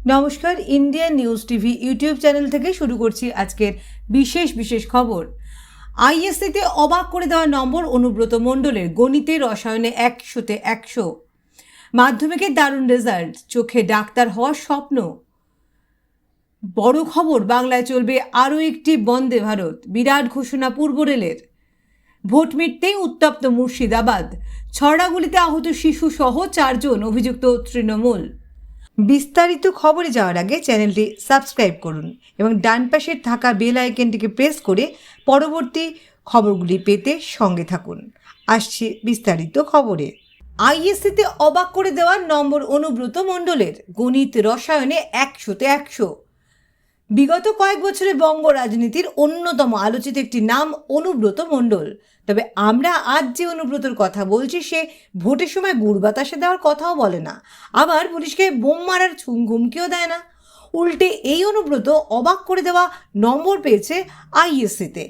নমস্কার, Indian news TV YouTube channel থেকে শুরু করছি আজকের বিশেষ খবর। আইএসসিতে অবাক করে দেওয়া নম্বর অনুব্রত মণ্ডলের, গণিতে রসায়নে 100-তে 100। মাধ্যমিকের দারুণ রেজাল্ট, চোখে ডাক্তার হওয়ার স্বপ্ন। বড় খবর, বাংলায় চলবে আরও একটি বন্দে ভারত, বিরাট ঘোষণা পূর্ব রেলের। ভোট মিটতেই উত্তপ্ত মুর্শিদাবাদ, ছড়াগুলিতে আহত শিশু সহ 4 জন অভিযুক্ত তৃণমূল। বিস্তারিত খবরে যাওয়ার আগে চ্যানেলটি সাবস্ক্রাইব করুন এবং ডান পাশে থাকা বেল আইকনটিকে প্রেস করে পরবর্তী খবরগুলি পেতে সঙ্গে থাকুন। আসছে বিস্তারিত খবরে। আইএসসিতে অবাক করে দেওয়া নম্বর অনুব্রত মণ্ডলের, গণিত রসায়নে 100-তে 100। বিগত কয়েক বছরে বঙ্গ রাজনীতির অন্যতম আলোচিত একটি নাম অনুব্রত মণ্ডল। তবে আমরা আজ যে অনুব্রতর কথা বলছি, সে ভোটের সময় গুড় বাতাসে দেওয়ার কথাও বলে না, আবার পুলিশকে বোম মারার হুমকিও দেয় না। উল্টে এই অনুব্রত অবাক করে দেওয়া নম্বর পেয়েছে আইএসসিতে।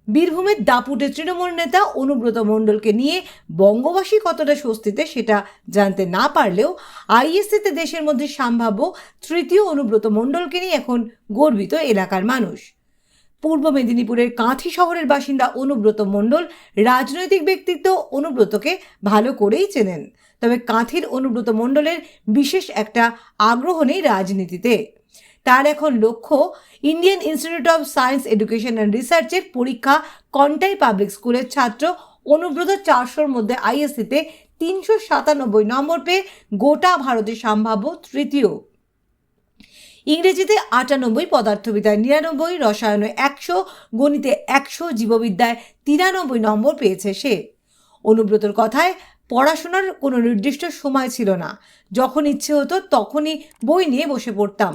বীরভূমের দাপুটে তৃণমূল নেতা অনুব্রত মণ্ডলকে নিয়ে বঙ্গবাসী কতটা স্বস্তিতে সেটা জানতে না পারলেও আইএসসিতে দেশের মধ্যে সম্ভাব্য তৃতীয় অনুব্রত মণ্ডলকে নিয়ে এখন গর্বিত এলাকার মানুষ। পূর্ব মেদিনীপুরের কাঁথি শহরের বাসিন্দা অনুব্রত মণ্ডল রাজনৈতিক ব্যক্তিত্ব অনুব্রতকে ভালো করেই চেনেন। তবে কাঁথির অনুব্রত মণ্ডলের বিশেষ একটা আগ্রহ নেই রাজনীতিতে। তার এখন লক্ষ্য Indian institute of science education and রিসার্চের পরীক্ষা কন্টাই পাবলিক স্কুলের ছাত্র অনুব্রত 400-র মধ্যে আইএসসিতে 397 নম্বর পেয়ে গোটা ভারতে সম্ভাব্য তৃতীয়। ইংরেজিতে 98, পদার্থবিদ্যায় 99, রসায়নে 100, গণিতে 100, জীববিদ্যায় 93 নম্বর পেয়েছে সে। অনুব্রতর কথায়, পড়াশোনার কোনো নির্দিষ্ট সময় ছিল না, যখন ইচ্ছে হতো তখনই বই নিয়ে বসে পড়তাম।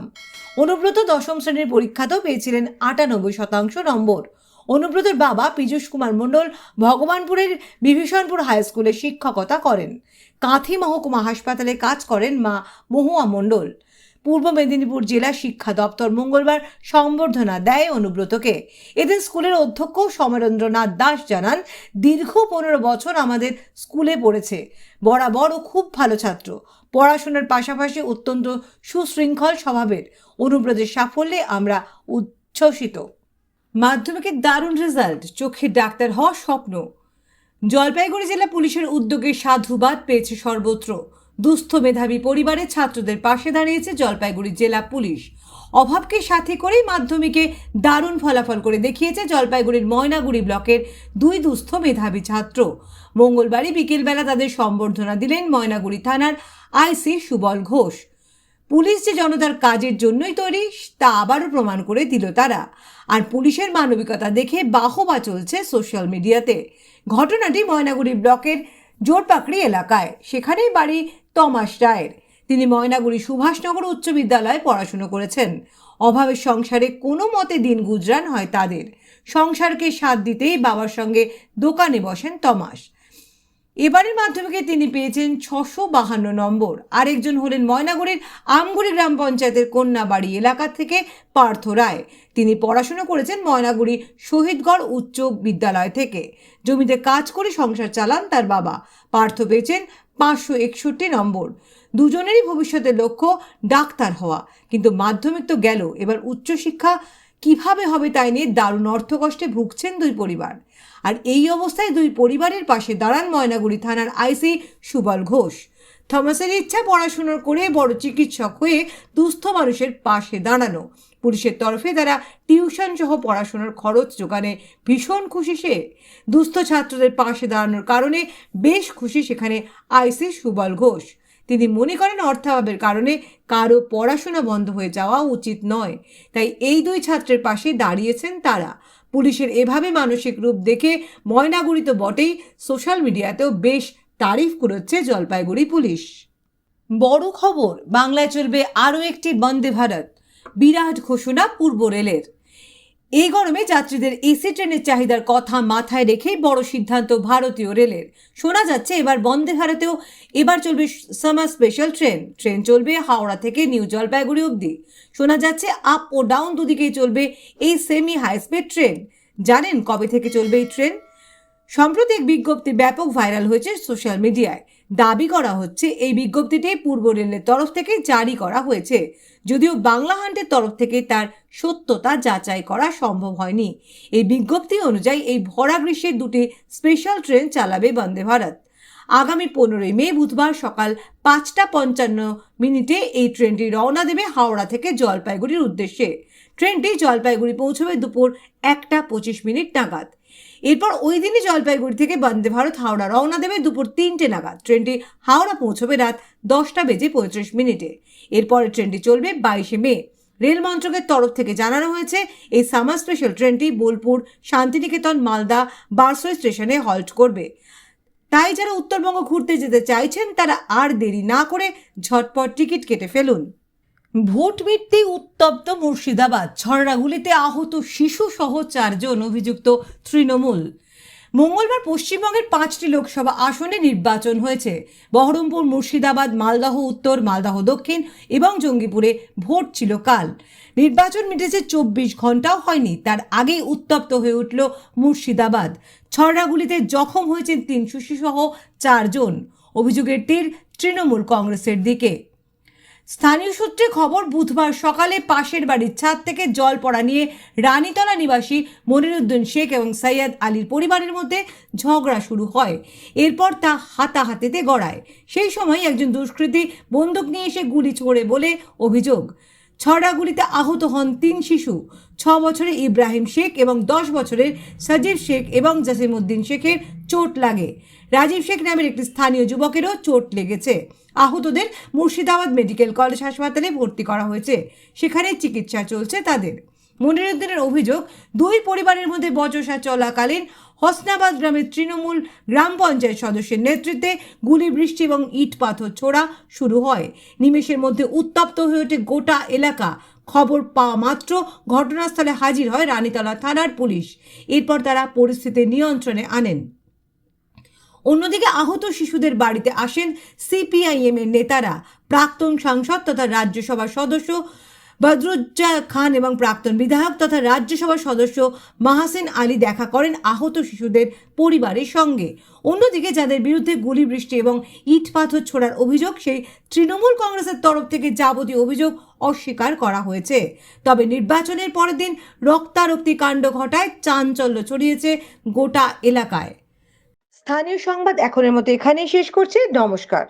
অনুব্রত 10ম শ্রেণীর পরীক্ষাতেও পেয়েছিলেন 98% নম্বর। অনুব্রতর বাবা পীযূষ কুমার মণ্ডল ভগবানপুরের বিভীষণপুর হাই স্কুলে শিক্ষকতা করেন। কাঁথি মহকুমা হাসপাতালে কাজ করেন মা মহুয়া মণ্ডল। পূর্ব মেদিনীপুর জেলা শিক্ষা দপ্তর মঙ্গলবার সংবর্ধনা দেয় অনুব্রতকে। এদিন স্কুলের অধ্যক্ষ সমরেন্দ্রনাথ দাস জানান, দীর্ঘ 15 বছর আমাদের স্কুলে পড়েছে, বরাবর ও খুব ভালো ছাত্র, পড়াশোনার পাশাপাশি অত্যন্ত সুশৃঙ্খল স্বভাবের। অনুব্রতের সাফল্যে আমরা উচ্ছ্বসিত। মাধ্যমিকের দারুণ রেজাল্ট, চোখে ডাক্তার হওয়ার স্বপ্ন। জলপাইগুড়ি জেলা পুলিশের উদ্যোগে সাধুবাদ পেয়েছে সর্বত্র। দুস্থ মেধাবী পরিবারের ছাত্রদের পাশে দাঁড়িয়েছে জলপাইগুড়ি জেলা পুলিশ। অভাবকে সাথী করেই মাধ্যমিকে দারুণ ফলাফল করে দেখিয়েছে জলপাইগুড়ির ময়নাগুড়ি ব্লকের 2 দুস্থ মেধাবী ছাত্র। মঙ্গলবারই বিকেলবেলা তাদের সম্বর্ধনা দিলেন ময়নাগুড়ি থানার আইসি সুবল ঘোষ। পুলিশ যে জনতার কাজের জন্যই তৈরি তা আবারও প্রমাণ করে দিল তারা। আর পুলিশের মানবিকতা দেখে বাহবা চলছে সোশ্যাল মিডিয়াতে। ঘটনাটি ময়নাগুড়ি ব্লকের জোরপাকড়ি এলাকায়। সেখানেই বাড়ি তমাস রায়ের। তিনি ময়নাগুড়ি সুভাষনগর উচ্চ বিদ্যালয়ে পড়াশুনো করেছেন। অভাবের সংসারে কোনো মতে দিন গুজরান হয় তাদের। সংসারকে সাথ দিতেই বাবার সঙ্গে দোকানে বসেন তমাস। এবারের মাধ্যমিকে তিনি পেয়েছেন 652 নম্বর। আরেকজন হলেন ময়নাগুড়ির আমগুড়ি গ্রাম পঞ্চায়েতের কন্যাবাড়ি এলাকা থেকে পার্থ রায়। তিনি পড়াশোনা করেছেন ময়নাগুড়ি শহীদগড় উচ্চ বিদ্যালয় থেকে। জমিতে কাজ করে সংসার চালান তার বাবা। পার্থ পেয়েছেন 561 নম্বর। দুজনেরই ভবিষ্যতের লক্ষ্য ডাক্তার হওয়া, কিন্তু মাধ্যমিক তো গেল, এবার উচ্চশিক্ষা কিভাবে হবে তাই নিয়ে দারুণ অর্থকষ্টে ভুগছেন 2 পরিবার। আর এই অবস্থায় 2 পরিবারের পাশে দাঁড়ান ময়নাগুড়ি থানার আইসি সুবল ঘোষ। থমাসের ইচ্ছা পড়াশুনো করে বড় চিকিৎসক হয়ে দুস্থ মানুষের পাশে দাঁড়ানো। পুলিশের তরফে তারা টিউশন সহ পড়াশোনার খরচ জোগানে ভীষণ খুশি সে। দুস্থ ছাত্রদের পাশে দাঁড়ানোর কারণে বেশ খুশি সেখানে আইসি সুবল ঘোষ। তিনি মনে করেন অর্থাভাবের কারণে কারো পড়াশোনা বন্ধ হয়ে যাওয়া উচিত নয়, তাই এই 2 ছাত্রের পাশে দাঁড়িয়েছেন তারা। পুলিশের এভাবে মানসিক রূপ দেখে ময়নাগুড়ি তো বটেই, সোশ্যাল মিডিয়াতেও বেশ তারিফ করেছে জলপাইগুড়ি পুলিশ। বড় খবর, বাংলায় চলবে আরও একটি বন্দে ভারত, বিরাট ঘোষণা পূর্ব রেলের। এই গরমে যাত্রীদের এসি ট্রেনের চাহিদার কথা মাথায় রেখেই বড় সিদ্ধান্ত ভারতীয় রেলের। শোনা যাচ্ছে এবার বন্দে ভারতেও এবার চলবে সামার স্পেশাল ট্রেন চলবে হাওড়া থেকে নিউ জলপাইগুড়ি অবধি। শোনা যাচ্ছে আপ ও ডাউন দুদিকেই চলবে এই সেমি হাই স্পিড ট্রেন। জানেন কবে থেকে চলবে এই ট্রেন? সম্প্রতি এক বিজ্ঞপ্তি ব্যাপক ভাইরাল হয়েছে সোশ্যাল মিডিয়ায়। দাবি করা হচ্ছে এই বিজ্ঞপ্তিটি পূর্ব রেলের তরফ থেকে জারি করা হয়েছে, যদিও বাংলা হান্টের তরফ থেকে তার সত্যতা যাচাই করা সম্ভব হয়নি। এই বিজ্ঞপ্তি অনুযায়ী এই ভরা গ্রীষ্মের দুটি স্পেশাল ট্রেন চালাবে বন্দে ভারত। আগামী 15ই মে বুধবার সকাল 5:55 এই ট্রেনটি রওনা দেবে হাওড়া থেকে জলপাইগুড়ির উদ্দেশ্যে। ট্রেনটি জলপাইগুড়ি পৌঁছবে দুপুর 1:25 নাগাদ। এরপর ওই দিনই জলপাইগুড়ি থেকে বন্দে ভারত হাওড়া রওনা দেবে দুপুর 3টে নাগাদ। ট্রেনটি হাওড়া পৌঁছবে রাত 10:35। এরপরে ট্রেনটি চলবে 22শে মে। রেল মন্ত্রকের তরফ থেকে জানানো হয়েছে এই সামার স্পেশাল ট্রেনটি বোলপুর, শান্তিনিকেতন, মালদা, বারসই স্টেশনে হল্ট করবে। তাই যারা উত্তরবঙ্গ ঘুরতে যেতে চাইছেন তারা আর দেরি না করে ঝটপট টিকিট কেটে ফেলুন। ভোট মিটতেই উত্তপ্ত মুর্শিদাবাদ, ছড়াগুলিতে আহত শিশু সহ 4 জন অভিযুক্ত তৃণমূল। মঙ্গলবার পশ্চিমবঙ্গের 5টি লোকসভা আসনে নির্বাচন হয়েছে। বহরমপুর, মুর্শিদাবাদ, মালদহ উত্তর, মালদহ দক্ষিণ এবং জঙ্গিপুরে ভোট ছিল কাল। নির্বাচন মিটেছে 24 ঘন্টাও হয়নি, তার আগেই উত্তপ্ত হয়ে উঠল মুর্শিদাবাদ। ছড়াগুলিতে জখম হয়েছেন 3 শিশু সহ 4 জন। অভিযোগের তীর তৃণমূল কংগ্রেসের দিকে। স্থানীয় সূত্রে খবর, বুধবার সকালে পাশের বাড়ির ছাদ থেকে জল পড়া নিয়ে রানীতলা নিবাসী মনিরুদ্দিন শেখ এবং সৈয়দ আলীর পরিবারের মধ্যে ঝগড়া শুরু হয়। এরপর তা হাতাহাতিতে গড়ায়। সেই সময় একজন দুষ্কৃতী বন্দুক নিয়ে এসে গুলি ছোড়ে বলে অভিযোগ। ছড়াগুলিতে আহত হন 3 শিশু। 6 বছরের ইব্রাহিম শেখ এবং 10 বছরের সাজিব শেখ এবং জাসিমউদ্দিন শেখের চোট লাগে। রাজীব শেখ নামের একটি স্থানীয় যুবকেরও চোট লেগেছে। আহতদের মুর্শিদাবাদ মেডিকেল কলেজ হাসপাতালে ভর্তি করা হয়েছে, সেখানে চিকিৎসা চলছে তাদের। মনিরুদ্দিনের অভিযোগ, 2 পরিবারের মধ্যে বচসা চলাকালীন হোসনাবাদ গ্রামের তৃণমূল গ্রাম পঞ্চায়েত সদস্যের নেতৃত্বে গুলি বৃষ্টি এবং ইট পাথর ছোড়া শুরু হয়। নিমেষের মধ্যে উত্তপ্ত হয়ে ওঠে গোটা এলাকা। খবর পাওয়া মাত্র ঘটনাস্থলে হাজির হয় রানীতলা থানার পুলিশ। এরপর তারা পরিস্থিতি নিয়ন্ত্রণে আনেন। অন্যদিকে আহত শিশুদের বাড়িতে আসেন সিপিআইএম এর নেতারা। প্রাক্তন সাংসদ তথা রাজ্যসভার সদস্য বদরুজ্জা খান এবং প্রাক্তন বিধায়ক তথা রাজ্যসভার সদস্য মাহসিন আলী দেখা করেন আহত শিশুদের পরিবারের সঙ্গে। অন্যদিকে যাদের বিরুদ্ধে গুলি বৃষ্টি এবং ইট পাথর ছোড়ার অভিযোগ, সেই তৃণমূল কংগ্রেসের তরফ থেকে যাবতীয় অভিযোগ অস্বীকার করা হয়েছে। তবে নির্বাচনের পরের দিন রক্তারক্তি কাণ্ড ঘটায় চাঞ্চল্য ছড়িয়েছে গোটা এলাকায়। স্থানীয় সংবাদ এখনের মতো এখানেই শেষ করছি। নমস্কার।